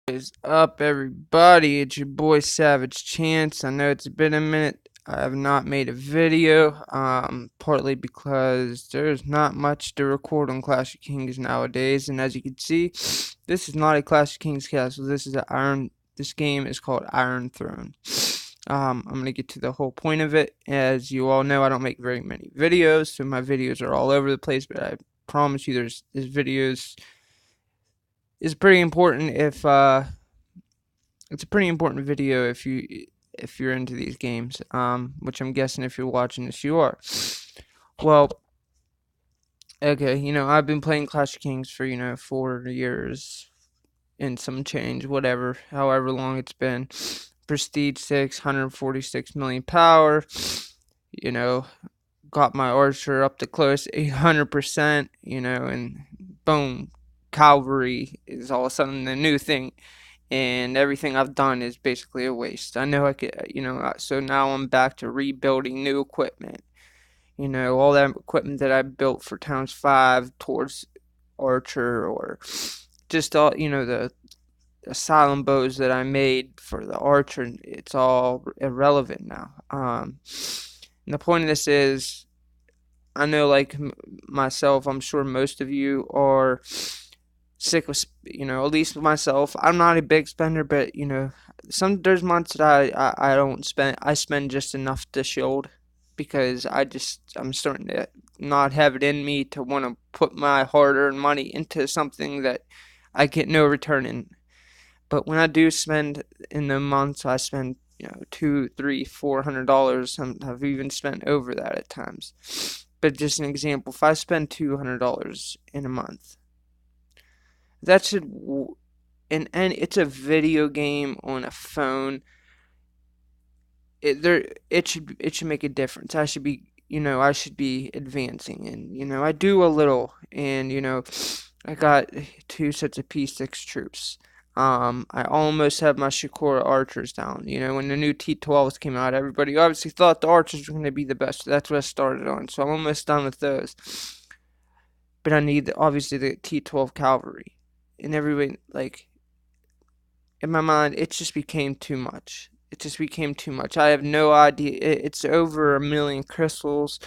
Is up, everybody? It's your boy Savage Chance. I know it's been a minute. I have not made a video, partly because there's not much to record on Clash of Kings nowadays. And as you can see, this is not a Clash of Kings castle. This is This game is called Iron Throne. I'm gonna get to the whole point of it. As you all know, I don't make very many videos, so my videos are all over the place. But I promise you, there's videos is pretty important it's a pretty important video if you're into these games, which I'm guessing if you're watching this you are. Well, okay, I've been playing Clash of Kings for 4 years and some change, whatever, however long it's been. Prestige 6, 146 million power, you know, got my archer up to close 800%, and boom, cavalry is all of a sudden the new thing, and everything I've done is basically a waste. I know I could, so now I'm back to rebuilding new equipment. All that equipment that I built for Towns 5 towards Archer, or just all, the asylum bows that I made for the Archer, it's all irrelevant now. And the point of this is, I know, like myself, I'm sure most of you are sick of, at least myself. I'm not a big spender, but there's months that I don't spend. I spend just enough to shield because I'm starting to not have it in me to want to put my hard-earned money into something that I get no return in. But when I do spend in the months, I spend $200, $300, $400. I've even spent over that at times. But just an example, if I spend $200 in a month, that should, and it's a video game on a phone. It should make a difference. I should be advancing, and I do a little, and I got 2 sets of P6 troops. I almost have my Shakura archers down. When the new T12s came out, everybody obviously thought the archers were going to be the best. That's what I started on, so I'm almost done with those. But I need, obviously, the T12 cavalry. And everybody, like, in my mind, it just became too much. It just became too much. I have no idea. It's over 1,000,000 crystals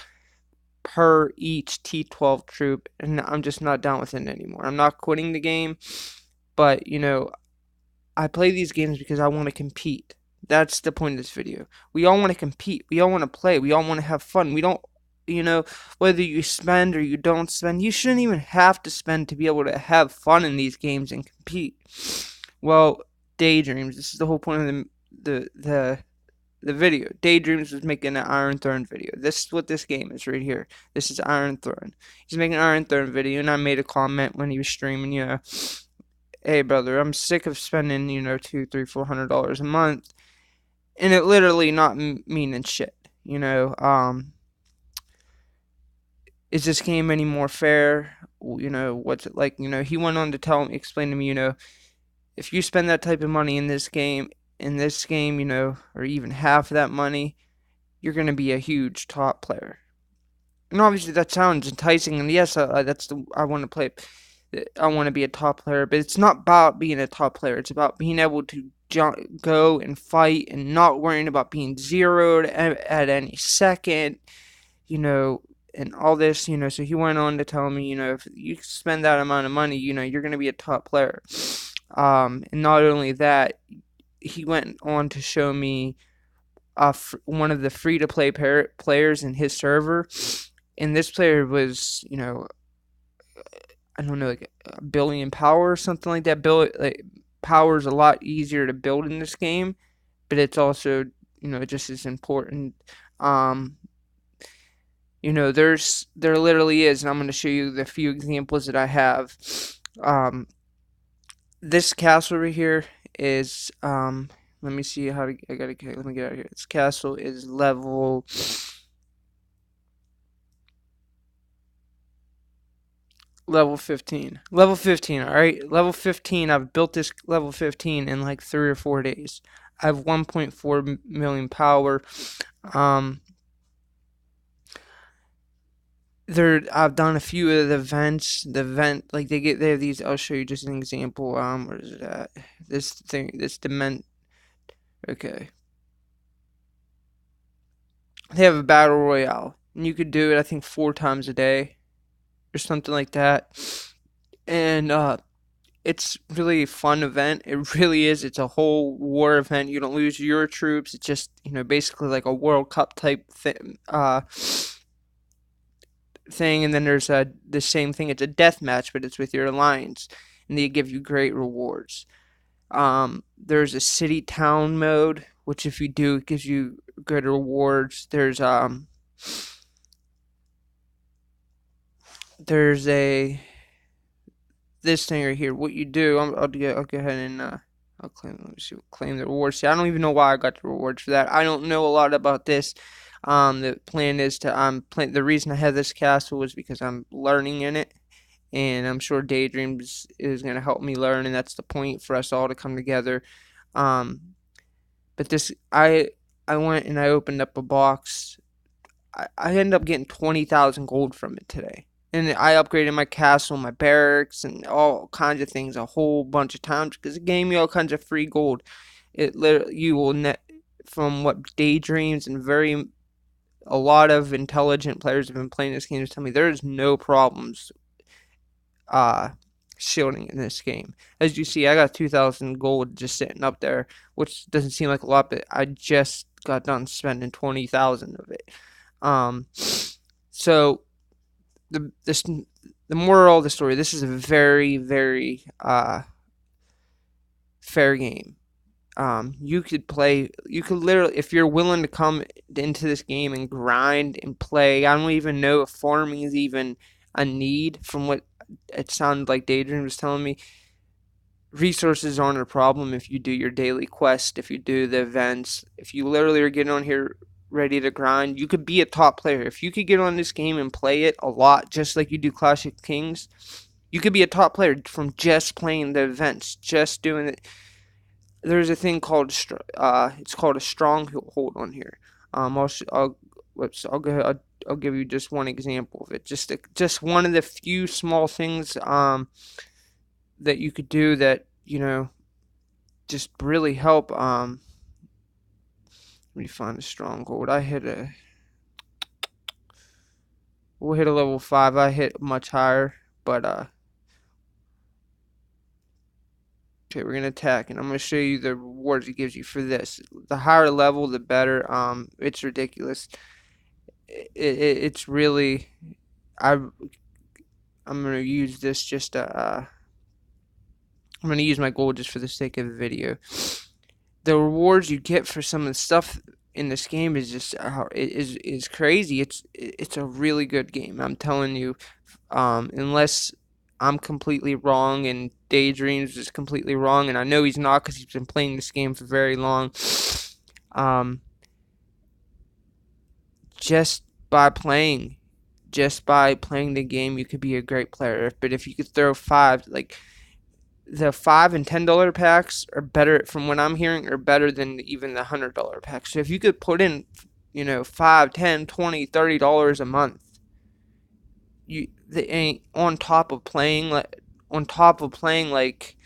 per each T12 troop, and I'm just not down with it anymore. I'm not quitting the game, but, I play these games because I want to compete. That's the point of this video. We all want to compete. We all want to play. We all want to have fun. We don't, whether you spend or you don't spend, you shouldn't even have to spend to be able to have fun in these games and compete. Well, daydreams. This is the whole point of the video. Daydreams was making an Iron Throne video. This is what this game is right here. This is Iron Throne. He's making an Iron Throne video, and I made a comment when he was streaming, hey brother, I'm sick of spending, $200, $300, $400 a month, and it literally not meaning shit. Is this game any more fair? What's it like? He went on to explain to me, if you spend that type of money in this game, or even half of that money, you're gonna be a huge top player. And obviously that sounds enticing, and yes, I want to play. I want to be a top player, but it's not about being a top player. It's about being able to go and fight and not worrying about being zeroed at any second, and all this, So he went on to tell me, if you spend that amount of money, you're going to be a top player. And not only that, he went on to show me one of the free-to-play players in his server, and this player was, I don't know, like 1,000,000,000 power or something like that. Power is a lot easier to build in this game, but it's also, just as important. There literally is, and I'm going to show you the few examples that I have. This castle right here is, let me see how to, let me get out of here. This castle is level 15. Level 15, alright? Level 15, I've built this level 15 in like 3 or 4 days. I have 1.4 million power. I've done a few of the events. The event like they have these. I'll show you just an example. Where is it at? This thing, this dement. Okay, they have a battle royale, and you could do it. I think 4 times a day or something like that. And it's really a fun event. It really is. It's a whole war event. You don't lose your troops. It's just basically like a World Cup type thing. And then there's the same thing. It's a death match, but it's with your alliance, and they give you great rewards. There's a city town mode, which if you do, it gives you good rewards. There's a this thing right here. What you do, I'll go ahead and I'll claim. Let me see. Claim the rewards. See, I don't even know why I got the rewards for that. I don't know a lot about this. The plan is to The reason I have this castle was because I'm learning in it, and I'm sure Daydreams is going to help me learn, and that's the point for us all to come together. Um, but I went and I opened up a box. I ended up getting 20,000 gold from it today. And I upgraded my castle, my barracks, and all kinds of things a whole bunch of times because it gave me all kinds of free gold. It literally, you will net from what daydreams and a lot of intelligent players have been playing this game to tell me there is no problems uh shielding in this game. As you see, I got 2,000 gold just sitting up there, which doesn't seem like a lot, but I just got done spending 20,000 of it. Um, so the moral of the story: this is a very very fair game. You could literally, if you're willing to come into this game and grind and play. I don't even know if farming is even a need from what it sounded like Daydream was telling me. Resources aren't a problem if you do your daily quest, if you do the events, if you literally are getting on here ready to grind, you could be a top player. If you could get on this game and play it a lot, just like you do Clash of Kings, you could be a top player from just playing the events, just doing it. There's a thing called it's called a stronghold on here. I'll go ahead, I'll give you just one example of it. Just one of the few small things that you could do that just really help. Let me find a stronghold. We'll hit a level 5. I hit much higher, but okay, we're gonna attack, and I'm gonna show you the rewards it gives you for this. The higher level, the better. It's ridiculous. It's really. I'm gonna use this just to. I'm gonna use my gold just for the sake of the video. The rewards you get for some of the stuff in this game is just is crazy. It's a really good game. I'm telling you, unless I'm completely wrong and Daydreams is completely wrong, and I know he's not because he's been playing this game for very long. Um, just by playing, just by playing the game, you could be a great player. But if you could throw five, like the $5 and $10 packs are better, from what I'm hearing, are better than even the $100 packs. So if you could put in, $5, $10, $20, $30 a month, they ain't on top of playing like,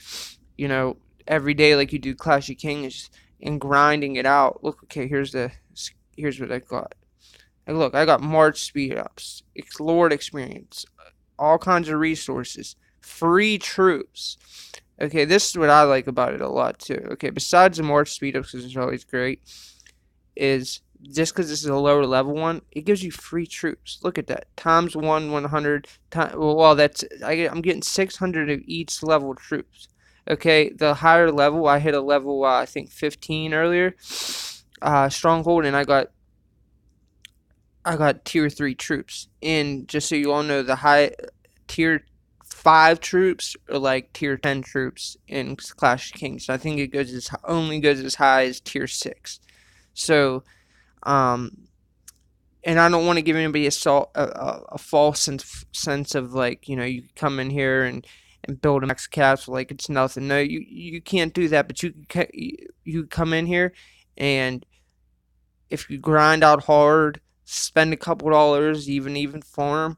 you know, every day like you do Clash of Kings and grinding it out. Look, okay, here's what I got. Like, look, I got March speed ups, Lord experience, all kinds of resources, free troops. Okay, this is what I like about it a lot too. Okay, besides the March speed ups, which is always great, is just because this is a lower level one, it gives you free troops. Look at that, times 100. Well, I'm getting 600 of each level troops. Okay, the higher level, I hit a level I think 15 earlier, stronghold, and I got tier 3 troops. And just so you all know, the high tier 5 troops are like tier 10 troops in Clash of Kings. So I think it only goes as high as tier 6. So, and I don't want to give anybody a false sense of like, you come in here and build a max castle like it's nothing. No, you can't do that, but you come in here, and if you grind out hard, spend a couple dollars, even farm,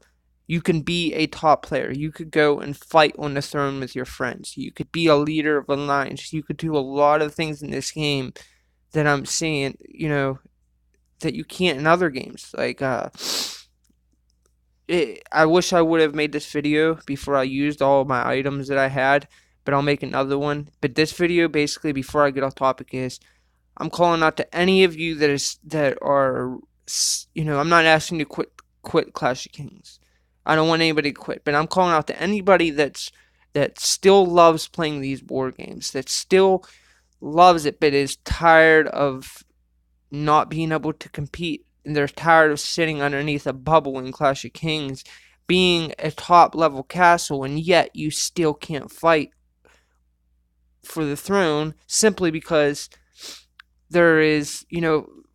You can be a top player. You could go and fight on the throne with your friends. You could be a leader of alliance. You could do a lot of things in this game that I'm seeing, that you can't in other games. Like, I wish I would have made this video before I used all my items that I had, but I'll make another one. But this video, basically, before I get off topic, is I'm calling out to any of you that are, I'm not asking you to quit Clash of Kings. I don't want anybody to quit, but I'm calling out to anybody that still loves playing these board games, that still loves it, but is tired of not being able to compete, and they're tired of sitting underneath a bubble in Clash of Kings, being a top level castle, and yet you still can't fight for the throne simply because there is,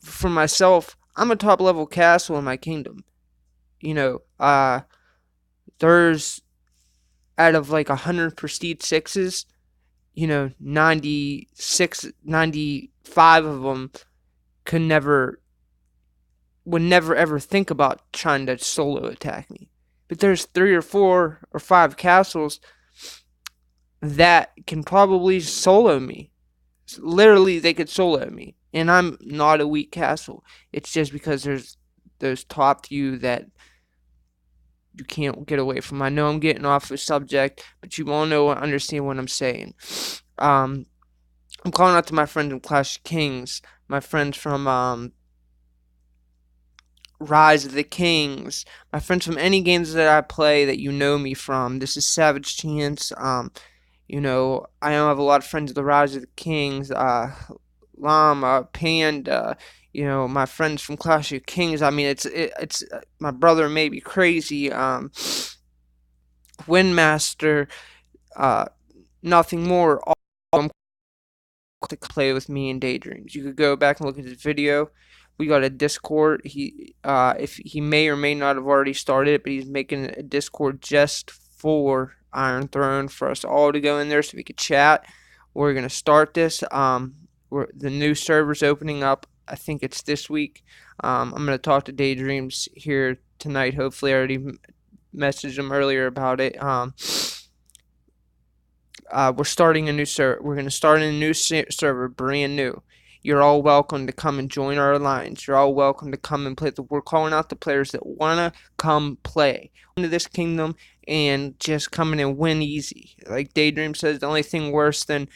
for myself, I'm a top level castle in my kingdom. There's out of like 100 prestige sixes, 96, 95 of them could never, would never ever think about trying to solo attack me. But there's 3 or 4 or 5 castles that can probably solo me. Literally, they could solo me. And I'm not a weak castle. It's just because there's those top few that you can't get away from. I know I'm getting off the subject, but you all know and understand what I'm saying. I'm calling out to my friends in Clash of Kings, my friends from Rise of the Kings, my friends from any games that I play that you know me from. This is Savage Chance. I know I have a lot of friends of the Rise of the Kings, Llama, Panda, my friends from Clash of Kings. I mean, it's my brother may be crazy. Windmaster, nothing more. All of them to play with me in Daydreams. You could go back and look at his video. We got a Discord. If he may or may not have already started, but he's making a Discord just for Iron Throne for us all to go in there so we could chat. We're gonna start this. The new server's opening up. I think it's this week. I'm gonna talk to Daydreams here tonight. Hopefully, I already messaged him earlier about it. We're starting a new server. We're gonna start a new server, brand new. You're all welcome to come and join our alliance. You're all welcome to come and play. We're calling out the players that wanna come play into this kingdom and just come in and win easy. Like Daydream says, the only thing worse than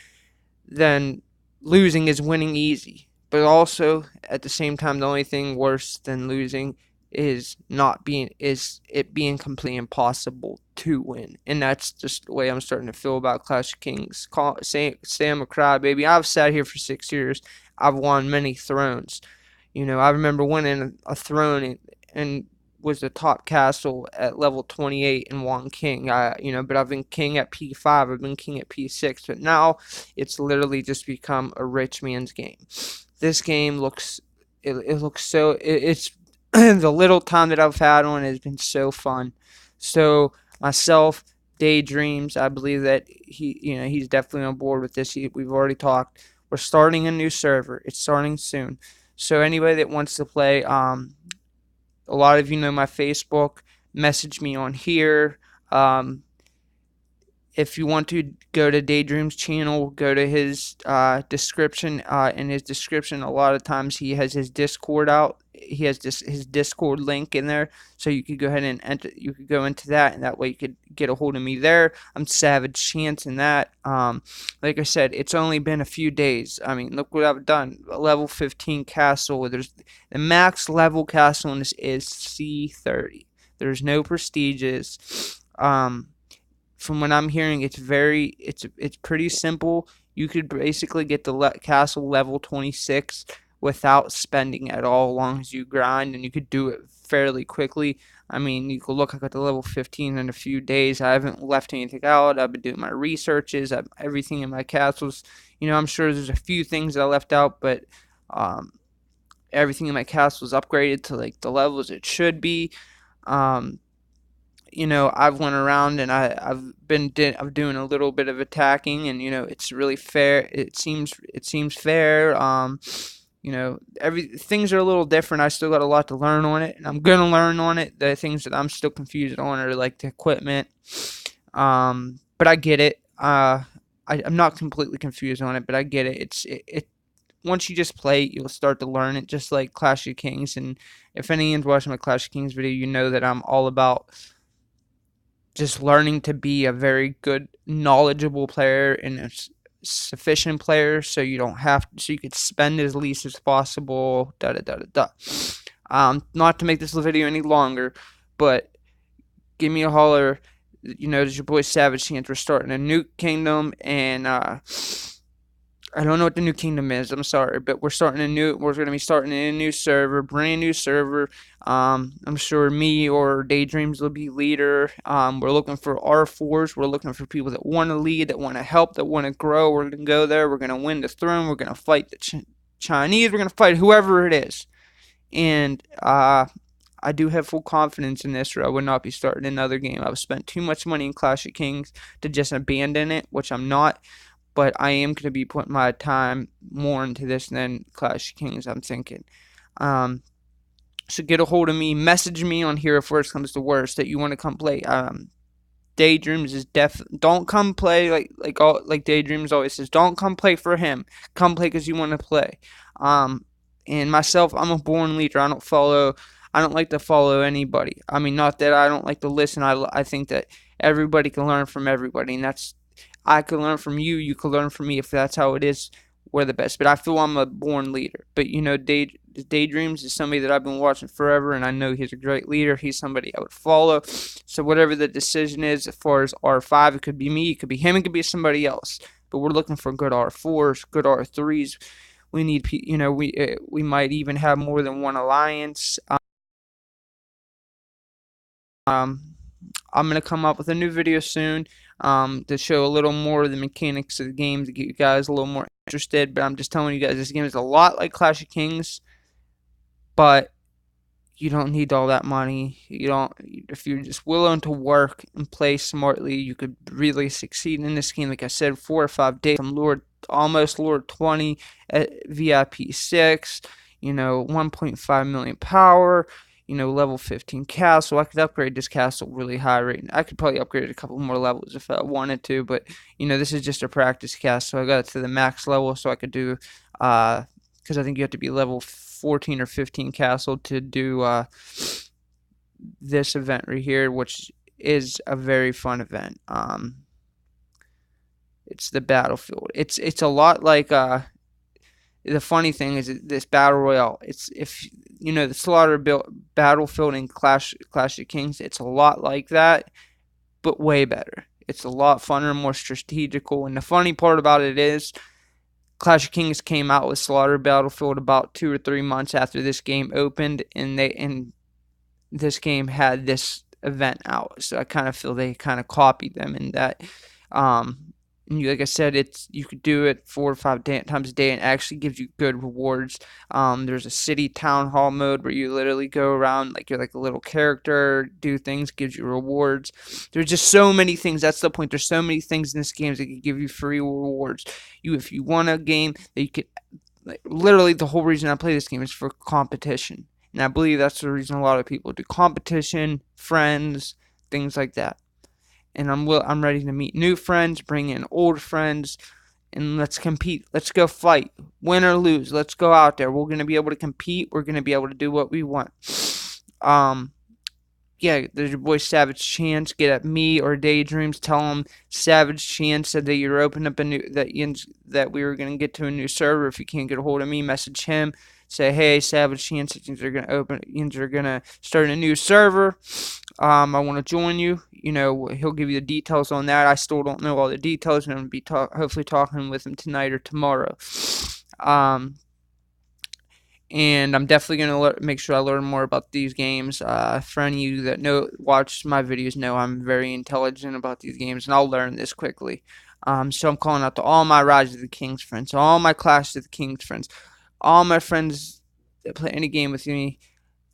losing is winning easy. But also, at the same time, the only thing worse than losing is it being completely impossible to win. And that's just the way I'm starting to feel about Clash of Kings. Say I'm a crybaby. I've sat here for 6 years. I've won many thrones. I remember winning a throne and was the top castle at level 28 and won king. But I've been king at P5. I've been king at P6. But now it's literally just become a rich man's game. This game looks it's the little time that I've had on it has been so fun. So myself, Daydreams, I believe that he's definitely on board with this. We've already talked. We're starting a new server. It's starting soon. So anybody that wants to play, a lot of you know my Facebook. Message me on here. If you want to go to Daydream's channel, go to his description. In his description, a lot of times he has his Discord out. He has his Discord link in there, so you could go ahead and enter. You could go into that, and that way you could get a hold of me there. I'm Savage Chance in that. Like I said, it's only been a few days. I mean, look what I've done. A level 15 castle. There's the max level castle in this is C30. There's no prestiges. From what I'm hearing, it's pretty simple. You could basically get the castle level 26 without spending at all, as long as you grind, and you could do it fairly quickly. I mean, you could look. I got the level 15 in a few days. I haven't left anything out. I've been doing my researches. Everything in my castles. I'm sure there's a few things that I left out, but everything in my castle is upgraded to like the levels it should be. I've went around and I'm doing a little bit of attacking, and it's really fair. It seems fair. Every things are a little different. I still got a lot to learn on it, and I'm gonna learn on it. The things that I'm still confused on are like the equipment. But I get it. I'm not completely confused on it, but I get it. It once you just play it, you'll start to learn it, just like Clash of Kings. And if anyone's watching my Clash of Kings video, you know that I'm all about just learning to be a very good, knowledgeable player and a sufficient player, so you don't have so you could spend as least as possible. Da da da da da. Not to make this video any longer, but give me a holler. There's your boy Savage Chance. We're starting a new kingdom, and I don't know what the new kingdom is. I'm sorry, but we're going to be starting a new server, brand new server. I'm sure me or Daydreams will be leader. We're looking for R4s. We're looking for people that want to lead, that want to help, that want to grow. We're going to go there. We're going to win the throne. We're going to fight the Chinese. We're going to fight whoever it is. And I do have full confidence in this, or I would not be starting another game. I've spent too much money in Clash of Kings to just abandon it, which I'm not. But I am going to be putting my time more into this than Clash of Kings, I'm thinking. So get a hold of me. Message me on here if worst comes to worst that you want to come play. Daydreams is don't come play like Daydreams always says. Don't come play for him. Come play because you want to play. And myself, I'm a born leader. I don't like to follow anybody. I mean, not that I don't like to listen. I think that everybody can learn from everybody, and I can learn from you. You can learn from me. If that's how it is, we're the best. But I feel I'm a born leader. But Daydreams is somebody that I've been watching forever, and I know he's a great leader. He's somebody I would follow. So whatever the decision is, as far as R5, it could be me, it could be him, it could be somebody else. But we're looking for good R4s, good R3s. We need, we might even have more than one alliance. I'm going to come up with a new video soon to show a little more of the mechanics of the game to get you guys a little more interested. But I'm just telling you guys, this game is a lot like Clash of Kings, but you don't need all that money. If you're just willing to work and play smartly, you could really succeed in this game. Like I said, 4 or 5 days. I'm almost Lord 20 at VIP 6. 1.5 million power. Level 15 castle. I could upgrade this castle really high right now. I could probably upgrade a couple more levels if I wanted to, but this is just a practice castle. So I got it to the max level, so I could do because I think you have to be level 14 or 15 castle to do this event right here, which is a very fun event. It's the battlefield. It's a lot like the funny thing is this battle royale. It's if the slaughter battlefield in Clash of Kings. It's a lot like that, but way better. It's a lot funner, more strategical. And the funny part about it is, Clash of Kings came out with Slaughter Battlefield about 2 or 3 months after this game opened, and this game had this event out. So I kind of feel they kind of copied them in that. Like I said, you could do it 4 or 5 times a day, and it actually gives you good rewards. There's a city town hall mode where you literally go around like you're like a little character, do things, gives you rewards. There's just so many things. That's the point. There's so many things in this game that can give you free rewards. If you want a game that you could, literally the whole reason I play this game is for competition, and I believe that's the reason a lot of people do competition, friends, things like that. And I'm ready to meet new friends, bring in old friends, and let's compete. Let's go fight, win or lose. Let's go out there. We're gonna be able to compete. We're gonna be able to do what we want. Yeah, there's your boy Savage Chance. Get at me or Daydreams. Tell them Savage Chance said that you're opening up a new that we were gonna get to a new server. If you can't get a hold of me, message him. Say, hey, Savage Chance, they're gonna start a new server. I want to join you. He'll give you the details on that. I still don't know all the details, and I'm gonna be hopefully talking with him tonight or tomorrow. And I'm definitely gonna make sure I learn more about these games. For any of you that watch my videos, know I'm very intelligent about these games, and I'll learn this quickly. So I'm calling out to all my Rise of the Kings friends, all my Clash of the Kings friends, all my friends that play any game with me.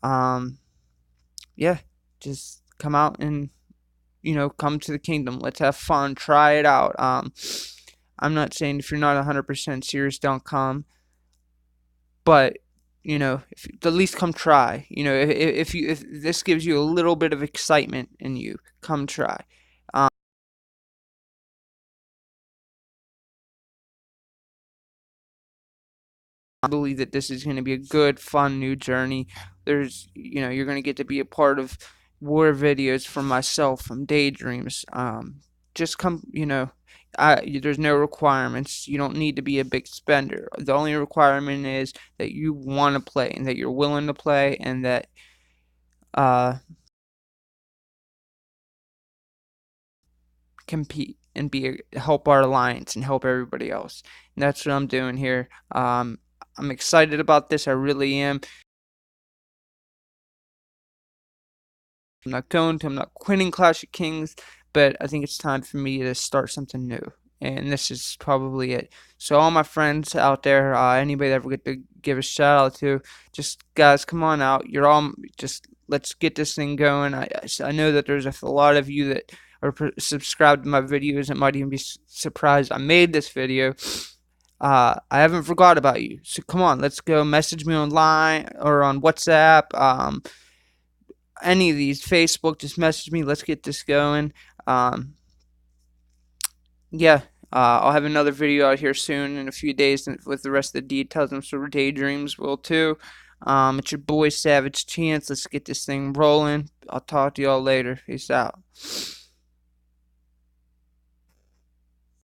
Yeah, just come out and come to the kingdom. Let's have fun. Try it out. I'm not saying if you're not 100% serious, don't come. but if at least come try. If this gives you a little bit of excitement in you, come try. I believe that this is going to be a good, fun new journey. You're going to get to be a part of war videos from myself, from Daydreams. Just come, there's no requirements. You don't need to be a big spender. The only requirement is that you want to play and that you're willing to play and that uh, compete and help our alliance and help everybody else. And that's what I'm doing here. I'm excited about this. I really am. I'm not quitting Clash of Kings, but I think it's time for me to start something new. And this is probably it. So all my friends out there, anybody that ever get to give a shout out to, just guys, come on out. You're all just let's get this thing going. I know that there's a lot of you that are subscribed to my videos and might even be surprised I made this video. I haven't forgot about you. So come on, let's go. Message me online or on WhatsApp. Any of these, Facebook, just message me. Let's get this going. Um, yeah, I'll have another video out here soon in a few days with the rest of the details. I'm sure Daydreams will too. It's your boy Savage Chance. Let's get this thing rolling. I'll talk to y'all later. Peace out.